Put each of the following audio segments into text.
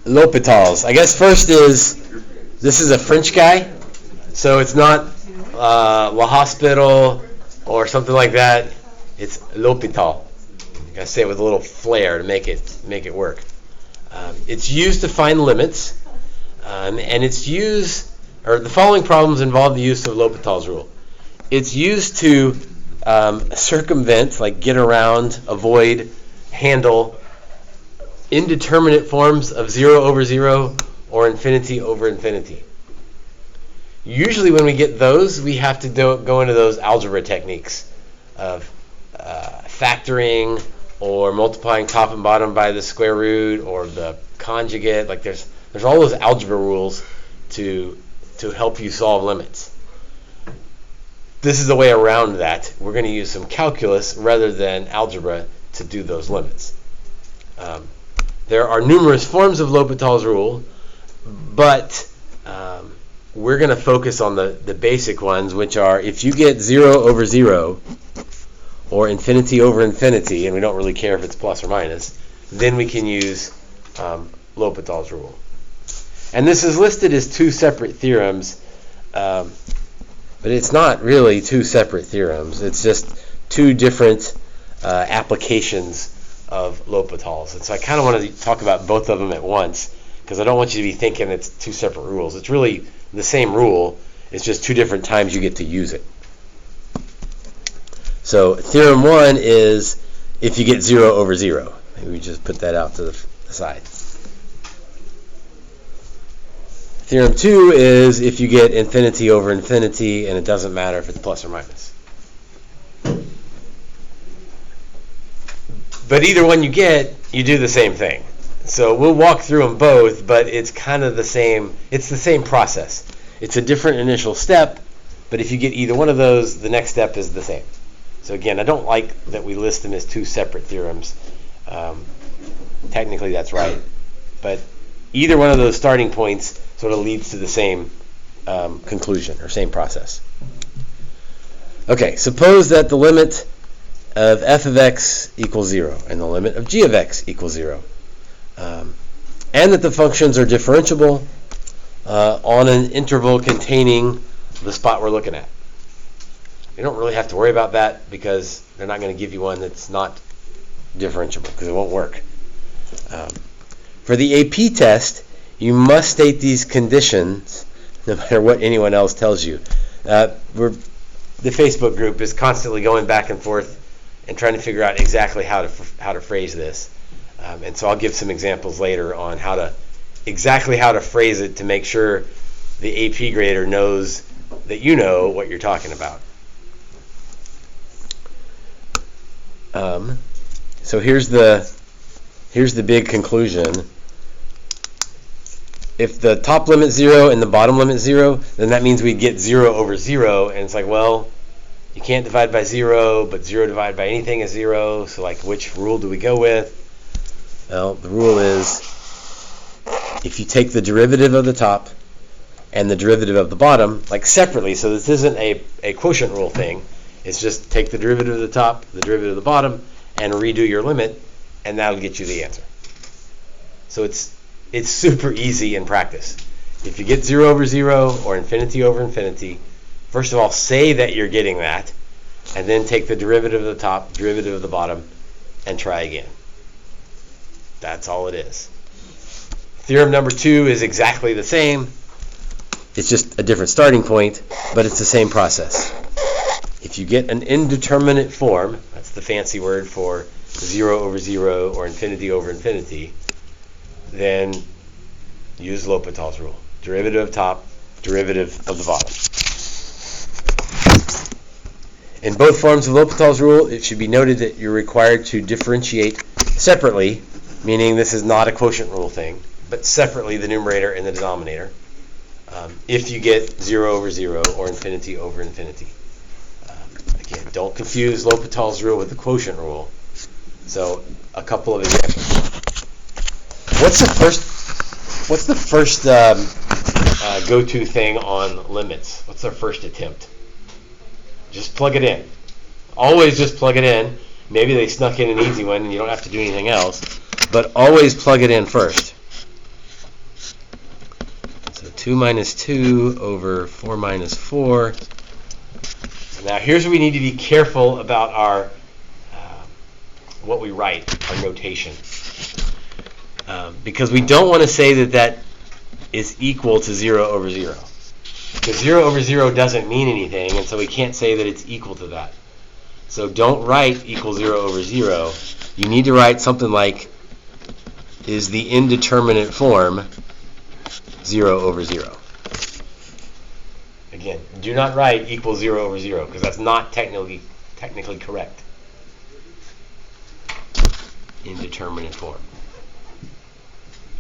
L'Hopitals. I guess first this is a French guy, so it's not La Hospital or something like that. It's L'Hôpital. You gotta say it with a little flair to make it work. It's used to find limits, and it's used, or the following problems involve the use of L'Hôpital's rule. It's used to circumvent, like get around, avoid, handle indeterminate forms of 0 over 0 or infinity over infinity. Usually when we get those, we have to go into those algebra techniques of factoring or multiplying top and bottom by the square root or the conjugate. Like there's all those algebra rules to help you solve limits. This is the way around that. We're going to use some calculus rather than algebra to do those limits. There are numerous forms of L'Hôpital's rule, but we're going to focus on the basic ones, which are if you get 0 over 0 or infinity over infinity, and we don't really care if it's plus or minus, then we can use L'Hôpital's rule. And this is listed as two separate theorems, but it's not really two separate theorems. It's just two different applications of L'Hôpital's. And so I kind of want to talk about both of them at once, because I don't want you to be thinking it's two separate rules. It's really the same rule. It's just two different times you get to use it. So theorem 1 is if you get 0 over 0. Maybe we just put that out to the side. Theorem 2 is if you get infinity over infinity, and it doesn't matter if it's plus or minus. But either one you get, you do the same thing. So we'll walk through them both, but it's kind of the same. It's the same process. It's a different initial step, but if you get either one of those, the next step is the same. So again, I don't like that we list them as two separate theorems. Technically that's right, but either one of those starting points sort of leads to the same conclusion or same process. Okay, suppose that the limit of f of x equals 0 and the limit of g of x equals 0, and that the functions are differentiable on an interval containing the spot we're looking at. You don't really have to worry about that because they're not going to give you one that's not differentiable because it won't work. For the AP test, you must state these conditions no matter what anyone else tells you. The Facebook group is constantly going back and forth and trying to figure out exactly how to phrase this. And so I'll give some examples later on how to phrase it to make sure the AP grader knows that you know what you're talking about. So here's the big conclusion. If the top limit's 0 and the bottom limit's 0, then that means we get 0 over 0, and it's like, well, you can't divide by 0, but 0 divided by anything is 0, so like which rule do we go with? Well, the rule is if you take the derivative of the top and the derivative of the bottom, like separately, so this isn't a quotient rule thing, it's just take the derivative of the top, the derivative of the bottom, and redo your limit, and that'll get you the answer. So it's super easy in practice. If you get 0 over 0 or infinity over infinity, first of all, say that you're getting that, and then take the derivative of the top, derivative of the bottom, and try again. That's all it is. Theorem number 2 is exactly the same. It's just a different starting point, but it's the same process. If you get an indeterminate form, that's the fancy word for 0 over 0 or infinity over infinity, then use L'Hôpital's rule. Derivative of top, derivative of the bottom. In both forms of L'Hôpital's rule, it should be noted that you're required to differentiate separately, meaning this is not a quotient rule thing, but separately the numerator and the denominator, if you get 0 over 0 or infinity over infinity. Again, don't confuse L'Hôpital's rule with the quotient rule. So, a couple of examples. What's the first go-to thing on limits? What's our first attempt? Just plug it in. Always just plug it in. Maybe they snuck in an easy one and you don't have to do anything else. but always plug it in first. So 2 minus 2 over 4 minus 4. Now here's where we need to be careful about our what we write, our notation. Because we don't want to say that is equal to 0 over 0. Because 0 over 0 doesn't mean anything, and so we can't say that it's equal to that. So don't write equal 0 over 0. You need to write something like, is the indeterminate form 0 over 0. Again, do not write equal 0 over 0, because that's not technically correct. Indeterminate form.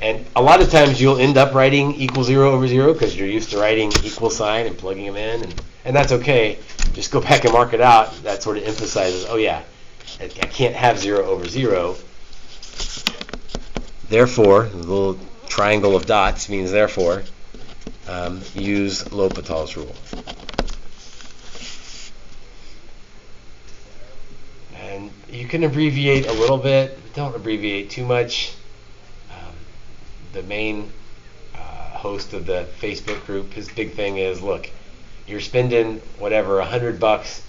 And a lot of times you'll end up writing equal 0 over 0 because you're used to writing equal sign and plugging them in, and that's okay. Just go back and mark it out. That sort of emphasizes, oh yeah, I can't have 0 over 0. Therefore, the little triangle of dots means therefore, use L'Hopital's rule. And you can abbreviate a little bit, but don't abbreviate too much. The main host of the Facebook group, his big thing is, look, you're spending whatever, $100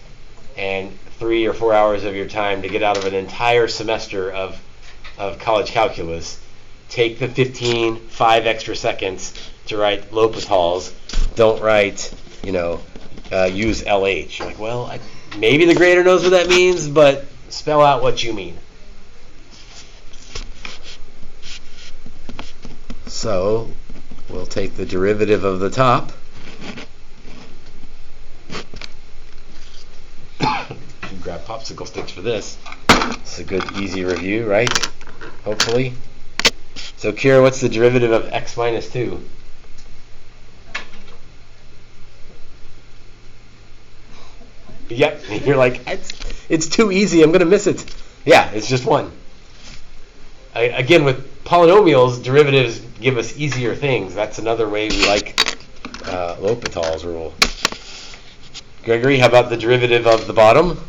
and 3 or 4 hours of your time to get out of an entire semester of college calculus. Take the 5 extra seconds to write L'Hopital's. Don't write, use LH. You're like, well, maybe the grader knows what that means, but spell out what you mean. So we'll take the derivative of the top. Grab popsicle sticks for this. It's a good, easy review, right? Hopefully. So, Kira, what's the derivative of x minus 2? Yep. You're like, it's too easy. I'm going to miss it. Yeah, it's just 1. Again, with polynomials, derivatives give us easier things. That's another way we like L'Hopital's rule. Gregory, how about the derivative of the bottom?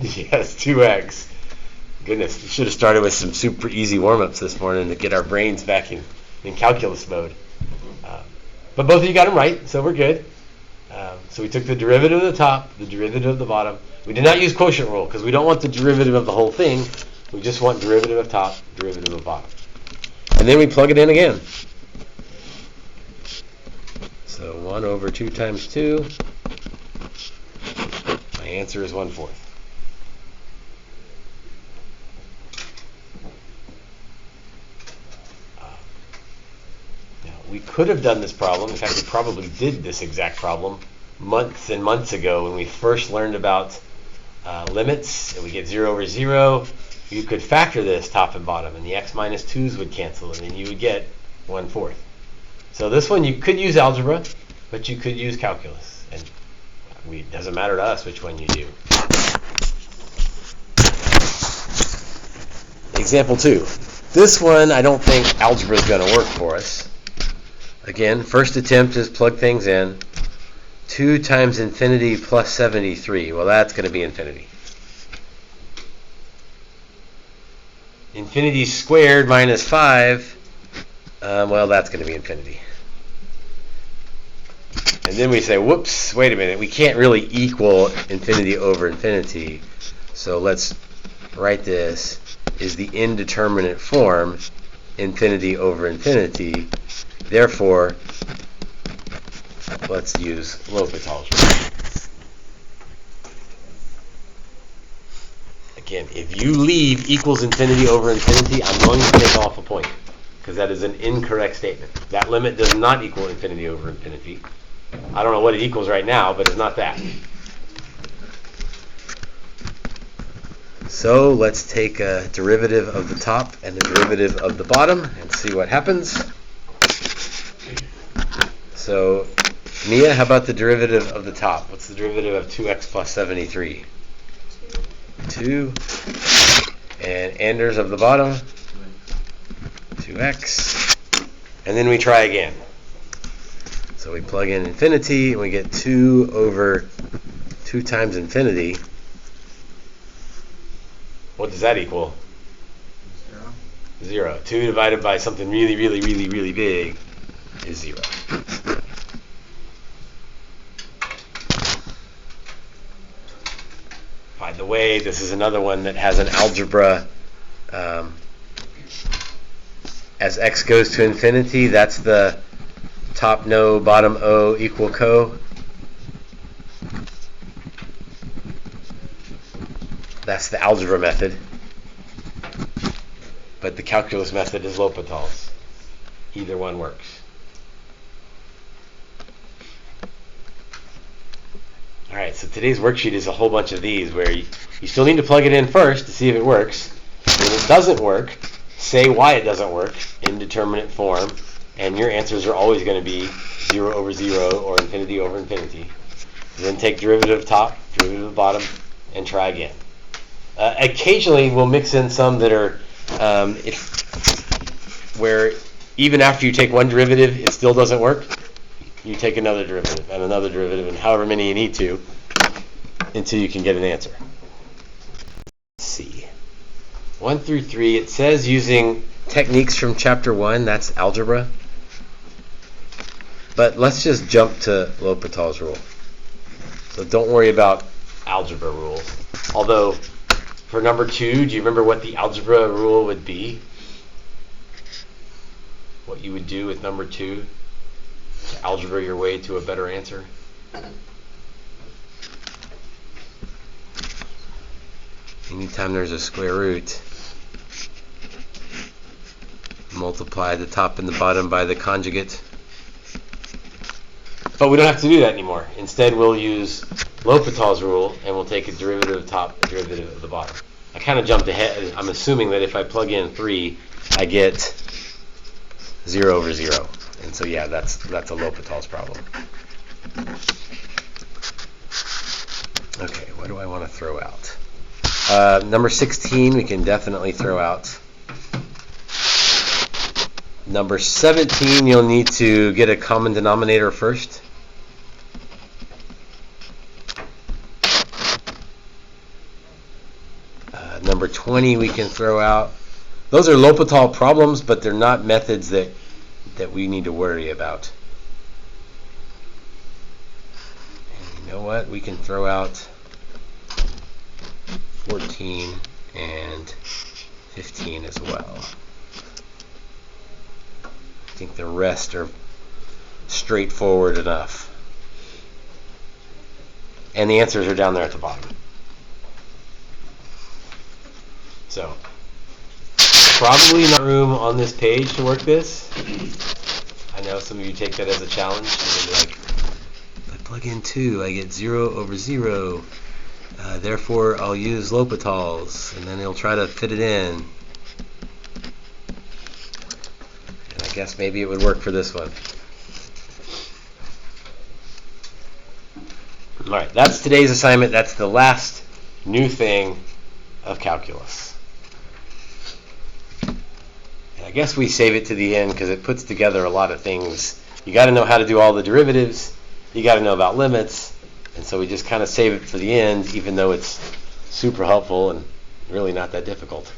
Yes, 2x. Goodness, we should have started with some super easy warm-ups this morning to get our brains back in calculus mode. But both of you got them right, so we're good. So we took the derivative of the top, the derivative of the bottom. We did not use quotient rule because we don't want the derivative of the whole thing. We just want derivative of top, derivative of bottom. And then we plug it in again. So 1 over 2 times 2. My answer is 1/4. We could have done this problem. In fact, we probably did this exact problem months and months ago when we first learned about limits, and we get 0 over 0. You could factor this top and bottom, and the x minus 2's would cancel, and then you would get 1/4. So this one you could use algebra, but you could use calculus, and it doesn't matter to us which one you do. Example 2. This one, I don't think algebra is going to work for us. Again, first attempt is plug things in. 2 times infinity plus 73. Well, that's going to be infinity. Infinity squared minus 5. Well, that's going to be infinity. And then we say, whoops, wait a minute. We can't really equal infinity over infinity. So let's write this is the indeterminate form infinity over infinity. Therefore, let's use L'Hopital's rule. Again, if you leave equals infinity over infinity, I'm going to take off a point because that is an incorrect statement. That limit does not equal infinity over infinity. I don't know what it equals right now, but it's not that. So let's take a derivative of the top and a derivative of the bottom and see what happens. So, Mia, how about the derivative of the top? What's the derivative of 2x plus 73? 2. And Anders of the bottom? 2x. And then we try again. So we plug in infinity, and we get 2 over 2 times infinity. What does that equal? 0. 2 divided by something really, really, really, really big is 0. By the way, this is another one that has an algebra. As x goes to infinity, that's the top no, bottom O equal co. That's the algebra method. But the calculus method is L'Hopital's. Either one works. Alright, so today's worksheet is a whole bunch of these where you still need to plug it in first to see if it works. When it doesn't work, say why it doesn't work in determinate form, and your answers are always going to be 0 over 0 or infinity over infinity. Then take derivative of top, derivative of bottom, and try again. Occasionally we'll mix in some that are where even after you take one derivative it still doesn't work. You take another derivative and another derivative and however many you need to until you can get an answer. Let's see. 1 through 3, it says using techniques from chapter 1, that's algebra. But let's just jump to L'Hopital's rule. So don't worry about algebra rules. Although, for number 2, do you remember what the algebra rule would be? What you would do with number 2 to algebra your way to a better answer? Anytime there's a square root, multiply the top and the bottom by the conjugate. But we don't have to do that anymore. Instead, we'll use L'Hopital's rule, and we'll take a derivative of the top, a derivative of the bottom. I kind of jumped ahead. I'm assuming that if I plug in 3, I get 0 over 0. And so, yeah, that's a L'Hopital's problem. Okay, what do I want to throw out? Number 16, we can definitely throw out. Number 17, you'll need to get a common denominator first. Number 20, we can throw out. Those are L'Hopital problems, but they're not methods that we need to worry about. And you know what? We can throw out 14 and 15 as well. I think the rest are straightforward enough. And the answers are down there at the bottom. So, probably not room on this page to work this. I know some of you take that as a challenge. You're like, if I plug in 2, I get 0 over 0. Therefore, I'll use L'Hopital's. And then he'll try to fit it in. And I guess maybe it would work for this one. Alright, that's today's assignment. That's the last new thing of calculus. I guess we save it to the end because it puts together a lot of things. You got to know how to do all the derivatives. You got to know about limits. And so we just kind of save it for the end, even though it's super helpful and really not that difficult.